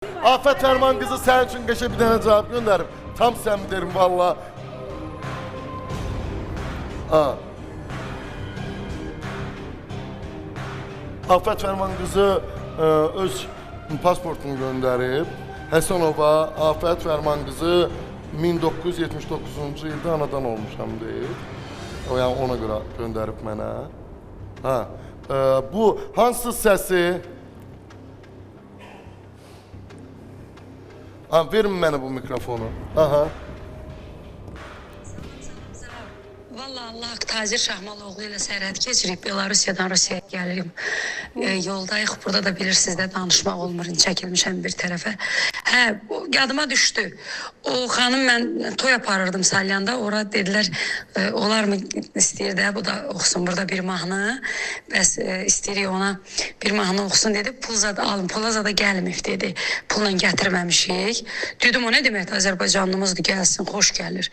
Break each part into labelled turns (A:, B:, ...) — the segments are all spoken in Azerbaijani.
A: Afət Fərman qızı sənin üçün qəşə bir dənə cavab göndərib. Tam sən derim valla. Afət Fərman qızı öz pasportunu göndərib. Həsənova Afət Fərman qızı 1979-cu ildə anadan olmuşam deyib. Yəni ona görə göndərib mənə. Bu hansı səsi? Verin mənə bu mikrofonu.
B: Vallahi Allah Tacir Şahmaloğlu ilə sərhəd keçirib Belarusiyadan Rusiyaya gəlirim. Yoldayıq, burada da bilirsiniz də danışmaq olmur, çəkilmişəm bir tərəfə. Yadıma düşdü. O xanım mən toy aparırdım Salyanda, ora dedilər, olar mı istəyir də, bu da oxusun burada bir mahnı. Bəs istəyirik ona bir mahnı oxusun dedi, pul zada alın, pula zada gəlməyib dedi, pulla gətirməmişik. Dedim o nə demək, Azərbaycanlımızdır, gəlsin, xoş gəlir.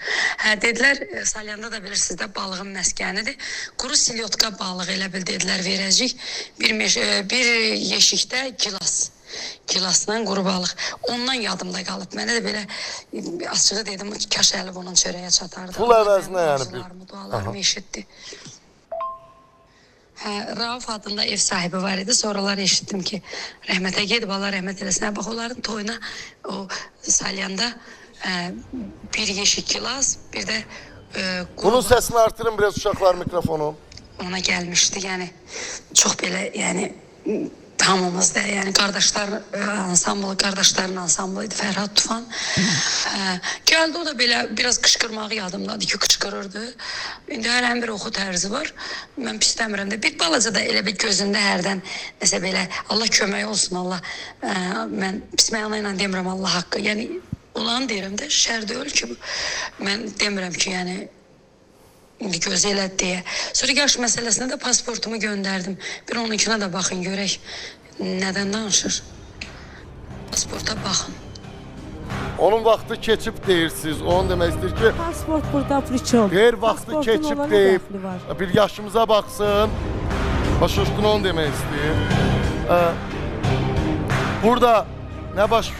B: Dedilər, Salyanda da bilirsiniz də balığın məskənidir. Quru silyotka balığı elə bil dedilər verəcək. Bir yeşikdə gilasla quru balıq. Ondan yadımda qalıb. Mənə də belə açığı dedim, kaş əlib onun çörəyə çatardı.
A: Pul əvəzinə yəni bir.
B: Dualarımı eşitdi. Rauf adında ev sahibi var idi. Sonralar eşitdim ki, rəhmətə gedib, Allah rəhmət eləsin. Bax, onların toyuna o Salyanda bir yeşik gilas, bir də
A: bunun səsini artırın biraz uşaqlar mikrofonu.
B: Ona gəlmişdi, yəni çox belə, yəni hamımızda, yəni qardaşlar ansamblı, qardaşların ansamblı idi Fərhad Tufan. Gəldi o da belə biraz qışqırmağı yadımdadır ki, qışqırırdı. İndi hər bir oxu tərzi var. Mən pis demirəm də, bir balaca da elə bir gözündə hərdən nəsə belə Allah kömək olsun, Allah. Mən pis məna ilə demirəm Allah haqqı. Yəni olanı deyirəm də, şər deyil ki, mən demirəm ki, yəni indi gözü elədi deyə. Sonra yaş məsələsində də pasportumu göndərdim. Bir onunkine də baxın, görək nədən danışır. Pasporta baxın.
A: Onun vaxtı keçib deyirsiniz. Onun demək istəyir ki,
C: Pasport burada friçol.
A: qeyr vaxtı keçib deyib. Bir yaşımıza baxsın. Başa düşdün onu demək istəyir. Burada nə baş